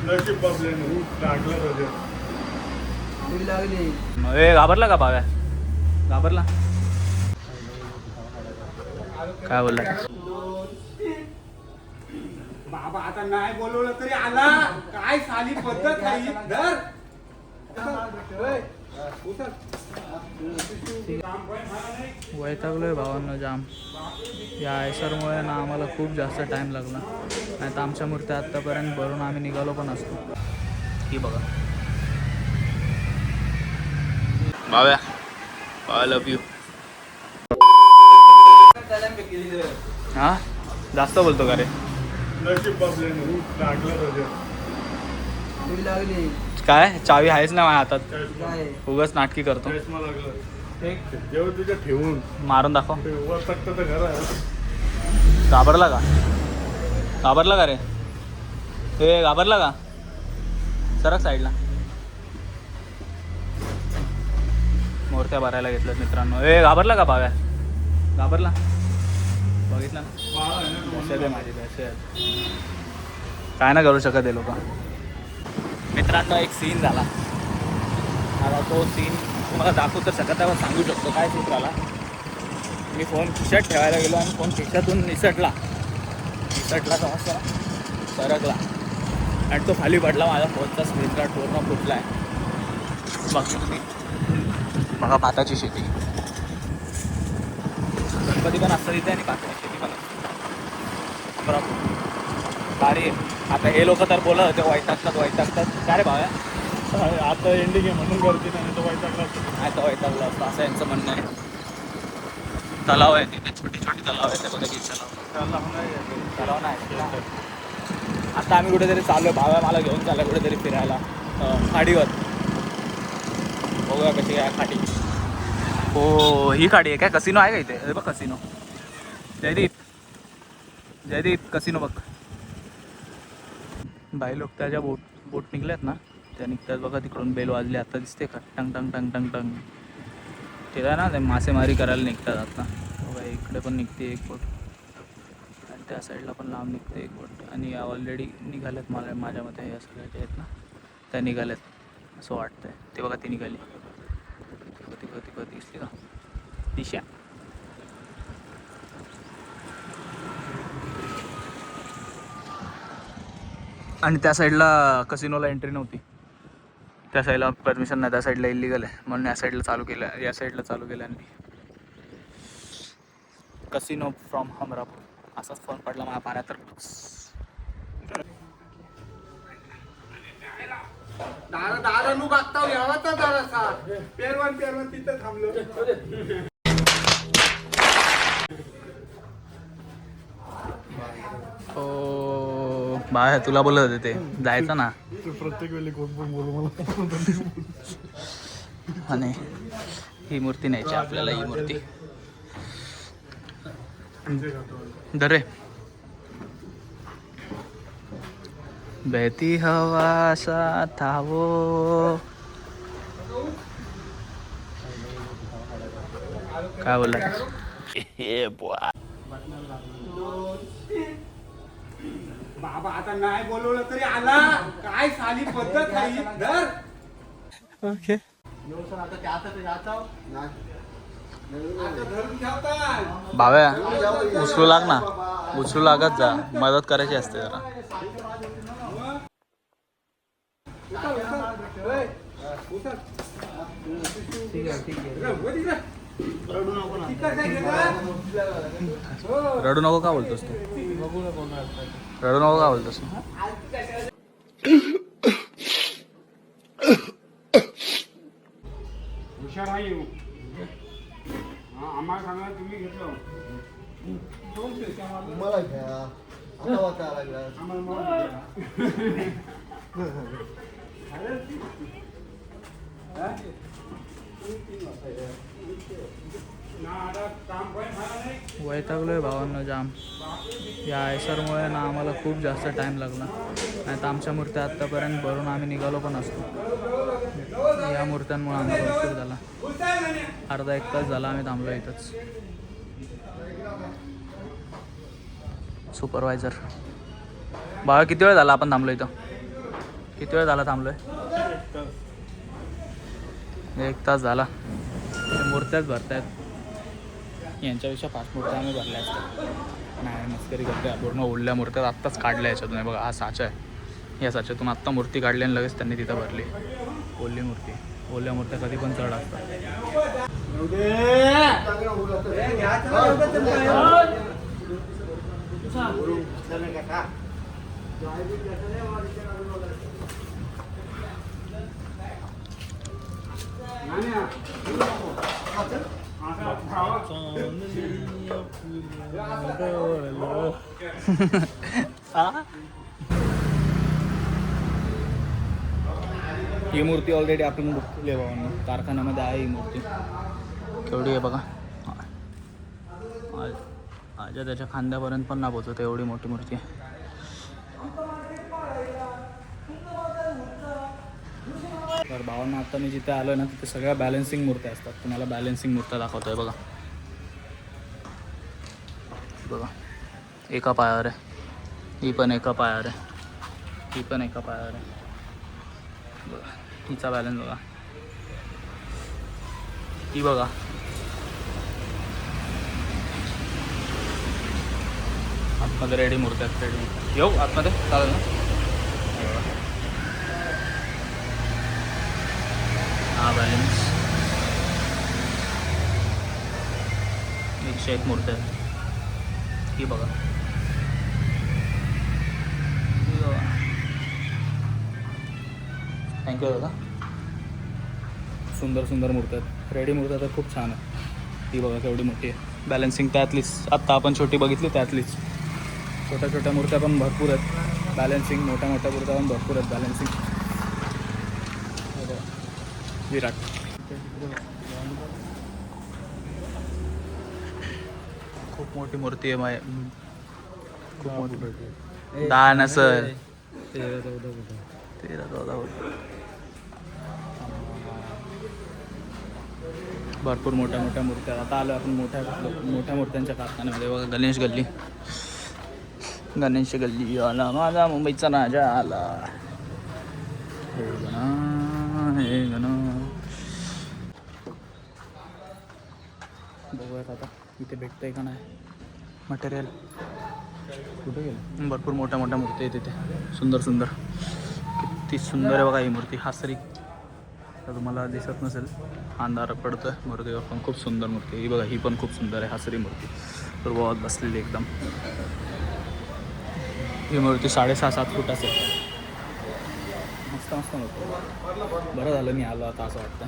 नशीब बसले लागलं होते लागली. घाबरला का भाव्या? घाबरला काय बोलला? बाबा आता नाही बोलवलं तरी आला. काय साली पद्धत आहे धर. वैतागलोय भावांना जाम. या आयसरमुळे ना आम्हाला खूप जास्त टाइम लागला. नाही तर आमच्या मूर्त्या आत्तापर्यंत भरून आम्ही निघालो पण असतो. ही बघा भाव्या, आय लव्ह यू. हा जास्त बोलतो का रे? नशीब बसले लागलं होते लागली. काय चावी आहेच ना माझ्या हातात. काय उगाच नाटकी करतो. चष्मा लागला जेव्हा तुझ्या ठेवून मारून दाखव. वर तक्त तर घर आहे. घाबरला का? घाबरला का रे? हे घाबरला का? सरक साईडला. मूर्त्या भरायला घेतल्यात मित्रांनो. हे घाबरला का भाव्या? घाबरला? बघितलं दहशत आहे माझी, दहशत. काय ना करू शकत हे लोक. मित्रांनो एक सीन झाला. आता तो सीन तुम्हाला दाखवू तर शकत आहे, सांगू शकतो काय सीन झाला. मी फोन खिशात ठेवायला गेलो आणि फोन खिशातून निसटला तर असं सरकला आणि तो खाली पडला. माझ्या फोनचा स्क्रीन गार्ड पूर्ण फुटला आहे. बघा तुम्ही, बघा भाताची शेती. गणपती पण असतात इथे आणि भाताची शेती पण असते. बरोबर भारी आहे. आता हे लोक तर बोलत होते वैतागतात काय रे भाव्या? आता एंडिंग आहे म्हणून गर्दी नाही तर वैतागला असतं. आता वैतागलं असतं असं यांचं म्हणणं आहे. तलाव आहे तिथे, छोटी तलाव आहे. ते बघा की तलाव नाही. आता आम्ही कुठेतरी चाललो. भाव्या मला घेऊन चालला कुठेतरी फिरायला खाडीवर. बघूया कशी आहे खाडी. हो ही खाडी आहे काय? कसिनो आहे का इथे? अरे बघ कसिनो. जयदीप कसिनो बघ. बाई लोक त्या ज्या बोट निघल्यात ना त्या निघतात बघा तिकडून. बेल वाजली आता दिसते का? टंग टंग टंग टंग टंग. ते ना ते मासेमारी करायला निघतात आता. बघा इकडे पण निघते एक बोट आणि त्या साईडला पण लांब निघते एक बोट. आणि ऑलरेडी निघाल्यात माझ्या मते या सगळ्या ज्या आहेत ना त्या निघाल्यात असं वाटतंय. ते बघा ती निघाली. ती दिसली का दिशा? आणि त्या साईडला कसिनोला एंट्री नव्हती. त्या साईडला परमिशन नाही. त्या साईडला इलिगल आहे म्हणून या साईडला चालू केलं आणि कसिनो फ्रॉम हमरापूर असाच फोन पडला माझ्या पाण्यात. तर दारा नु बघता यावाचा दारासा पेरवन तिथं थांबलो. हो बाय तुला बोलत होते ते जायचं ना. प्रत्येक वेळी कोण पण बोलू मला. आणि ही मूर्ती न्यायची आपल्याला. ही मूर्ती दरे बहती हवा सा था वो. काय बोलला? बाबा आता नाही बोलवलं तरी आला. काय साली पद्धत आहे धर. ओके भाव्या उचलू लाग ना. उचलू लागत जा. मदत करायची असते जरा. रडू नको का बोलतोस तू? रडू नको का बोलतोस? हुशार आहे आम्हाला सांगा तुम्ही घेतलं. मला घ्या आता वाचा लागला. वैतागलोय भावांना जाम. या आयसरमुळे ना आम्हाला खूप जास्त टाइम लागला. नाही तर आमच्या मूर्त्या आत्तापर्यंत भरून आम्ही निघालो पण असतो. या मूर्त्यांमुळे आम्हाला उशीर झाला. अर्धा एक तास झाला आम्ही थांबलो इथंच. सुपरवायझर भावा किती वेळ झाला आपण थांबलो इथं? किती वेळ झाला थांबलोय? 1 तास झाला. मूर्त्याच भरतायत. यांच्यापेक्षा 5 मूर्त्या आम्ही भरल्या असतात. नाही मस्करी करते. पूर्ण ओढल्या मूर्त्या आत्ताच काढल्या याच्यातून. बघा हा साचा आहे. या साच्यातून आत्ता मूर्ती काढली आणि लगेच त्यांनी तिथं भरली. ओली मूर्ती. ओल्या मूर्त्या कधी पण चढ असतात. ही मूर्ती ऑलरेडी आपण बुक केली आहे भावांनी. कारखान्यामध्ये आहे ही मूर्ती. केवढी आहे बघा. आजा त्याच्या खांद्यापर्यंत पण ना पोचवते एवढी मोठी मूर्ती आहे. तर भावांना आता मी जिथे आलो ना तिथे सगळ्या बॅलन्सिंग मूर्त्या असतात. तुम्हाला बॅलन्सिंग मूर्त्या दाखवतोय बघा. बघा एका पायावर आहे. ही पण एका पायावर आहे. ही पण एका पायावर आहे. बघा हिचा बॅलन्स बघा. ही बघा. आतमध्ये रेडी मूर्त्या आहेत. रेडी मूर्त्या येऊ आतमध्ये चालेल ना. हा बॅलन्स 101 मूर्त्या आहेत. ही बघा. थँक्यू दादा. सुंदर सुंदर मूर्त्या आहेत. रेडी मूर्त्या तर खूप छान आहे. ती बघा केवढी मोठी आहे. बॅलन्सिंग त्यातलीच. आत्ता आपण छोटी बघितली त्यातलीच. छोट्या छोट्या मूर्त्या पण भरपूर आहेत बॅलन्सिंग. मोठ्या मोठ्या मूर्त्या पण भरपूर आहेत बॅलन्सिंग. विराट. खूप मोठी मूर्ती आहे माय. खूप मोठी मूर्ती. 10 नसल 13-14 भरपूर मोठ्या मोठ्या मूर्त्या. आता आलो आपण मोठ्या मोठ्या मूर्त्यांच्या कारखान्यामध्ये. बघा गणेश गल्ली. गणेश गल्ली आला माझा मुंबईचा राजा आला. हे गणा हे गणा. बघूयात आता इथे भेटतंय का नाही मटेरियल. कुठे गेलं? भरपूर मोठ्या मोठ्या मूर्ती आहेत तिथे. सुंदर सुंदर. किती सुंदर आहे बघा ही मूर्ती. हासरी तर तुम्हाला दिसत नसेल. अंधार पडतोय मूर्तीवर पण खूप सुंदर मूर्ती. ही बघा ही पण खूप सुंदर आहे. हासरी मूर्ती पूर्ववत बसलेली एकदम. ही मूर्ती 6.5-7 फूट असेल. मस्त मस्त मूर्ती. बरं झालं मी आलो आता असं वाटतं.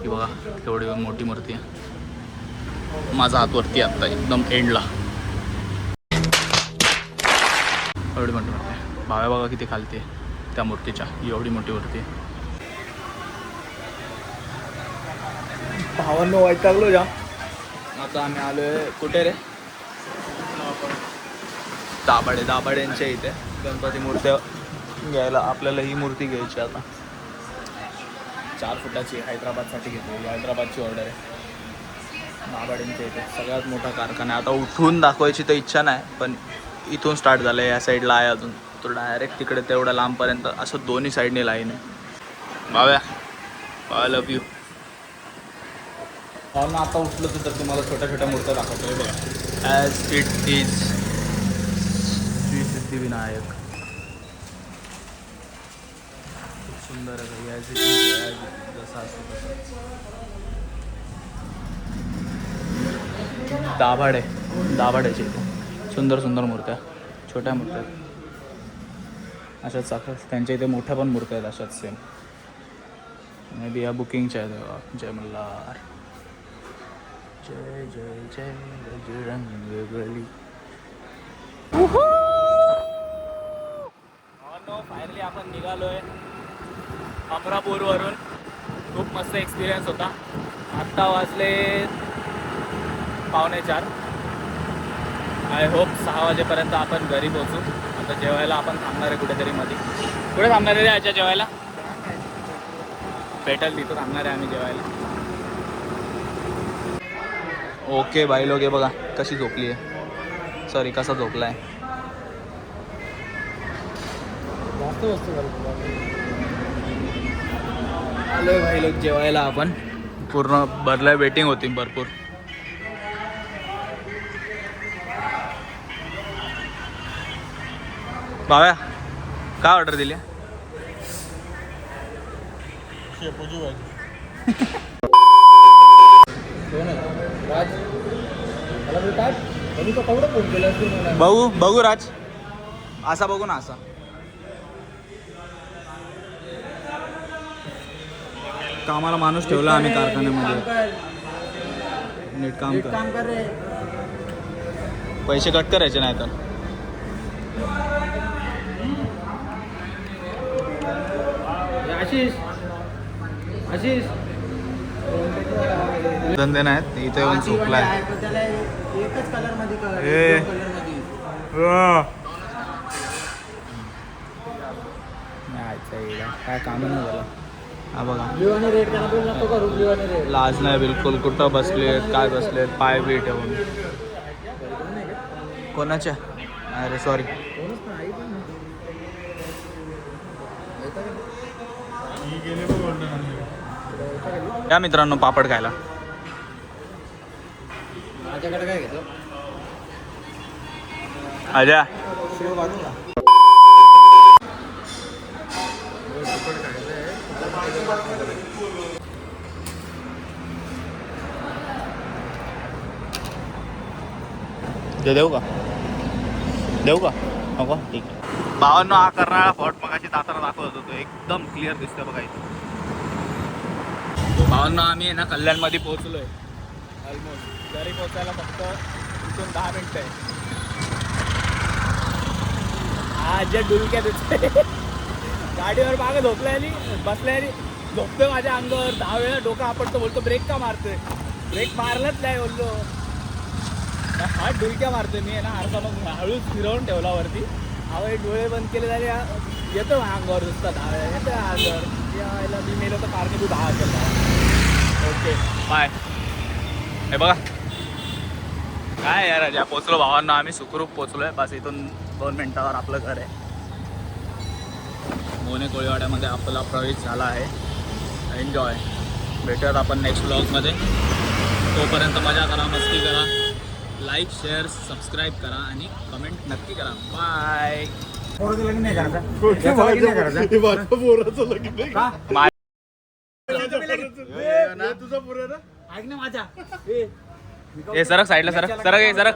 ही बघा केवढी मोठी मूर्ती आहे. माझा हात वरती आत्ता एकदम एंडला. एवढी मोठी मूर्ती. भाव्या बघा किती खालती आहे त्या मूर्तीच्या. एवढी मोठी मूर्ती आहे. भावांनो वैतागलो जाम. आता आम्ही आलोय कुठे रे? दाभाड्यांच्या इथे गणपती मूर्त्या घ्यायला. आपल्याला ही मूर्ती घ्यायची आता. 4 फुटाची हैदराबादसाठी घेतली. हैदराबादची ऑर्डर आहे. दाभाड्यांच्या इथे सगळ्यात मोठा कारखाना. आता उठून दाखवायची तर इच्छा नाही पण इथून स्टार्ट झालं आहे. या साईडला आहे अजून. तो डायरेक्ट तिकडे तेवढ्या लांबपर्यंत असं दोन्ही साईडने लाईन आहे. Bhavya I love you. ना आता उठलं तर तुम्हाला छोट्या छोट्या मूर्त्या दाखवतोय बघा. As it is Shri Siddhivinayak. खूप सुंदर आहे. ॲज इट इज जसा असतो तसा. दाभाड्याचे इथे सुंदर सुंदर मूर्त्या. छोट्या मूर्त्या अशाच साखर. त्यांच्या इथे मोठ्या पण मूर्त्या आहेत अशाच सेम. मे बी या बुकिंगच्या आहेत. जय मल्हार. जय जय जय बजरंगबली. फायनली आपण निघालोय अमरापूरवरून. खूप मस्त एक्सपिरियन्स होता. आत्ता वाजले 3:45. आय होप 6 वाजेपर्यंत आपण घरी पोहोचू. आता जेवायला आपण थांबणार आहे कुठेतरी मध्ये. कुठे थांबणार आहे याच्या जेवायला? भेटेल तिथं थांबणार आहे आम्ही जेवायला. ओके बाई लोक. बघा कशी झोपली आहे. सॉरी कसा झोपला आहे. मस्त वस्तू आलोय भाई लोक जेवायला आपण. पूर्ण भरलाय, वेटिंग होती भरपूर. भाव्या काय ऑर्डर दिली? शेपूची भाजी. राज मला काय त्यांनी तो केवढं फोन केला असतो मला. बघू राज, असा बघू ना, असा कामाला माणूस ठेवला आम्ही कारखान्यामध्ये. नीट काम कर रे. पैसे कट करायचे नाही तर. आशिष आशिष धंदे नाहीत इथे येऊन झोपलाय. त्याला एकच कलर मध्ये ए. कलर मध्ये काय काम नाही झालं. हा बघा, ब्ल्यू आणि रेड त्याला बोल नको करू. ब्ल्यू आणि रेड लाज नाही बिलकुल. कुठं बसलेत, काय बसलेत, पाय बी ठेवून. कोणाच्या? अरे सॉरी. या मित्रांनो पापड खायला. माझ्याकडे काय घेतो अजा शेव बाजूला. देऊ का? नको ठीक आहे. भावांनो हा करणारा फॉट मगाशी दाताना दाखवत होतो. एकदम क्लिअर दिसतं बघा इथं. भावांनो आम्ही आहे ना कल्याणमध्ये पोहोचलोय. ऑलमोस्ट घरी पोहोचायला फक्त इथून 10 मिनिटं आहे. आज डुलक्या दिसते गाडीवर मागं झोपलाय आणि बसलाय आणि झोपतोय माझ्या अंगावर. 10 वेळा डोका आपटतो. बोलतो ब्रेक का मारतोय? ब्रेक मारलाच नाही बोललो. हा डुलक्या मारतोय मी आहे ना. आरसा मग हळूच फिरवून ठेवला वरती. हवा डोळे बंद केले झाले. येतो अंगावर नुसता 10 वेळा येतो अंगावर. यायला मी मेलो तर कारने तू 10 केला. Okay bye. हे बघा काय यार राजा पोचलो भावांना. आम्ही सुखरूप पोचलोय. बस इथून 2 मिनिटावर आपलं घर आहे. मोने कोळीवाड्यामध्ये आपला प्रवेश झाला आहे. एन्जॉय. भेटूयात आपण नेक्स्ट ब्लॉगमध्ये. तोपर्यंत मजा करा, मस्ती करा. लाईक, शेअर, सबस्क्राईब करा आणि कमेंट नक्की करा. बाय. पोराचं लग्न नाही करायचं. ए सरक साईडला, सरक सरक.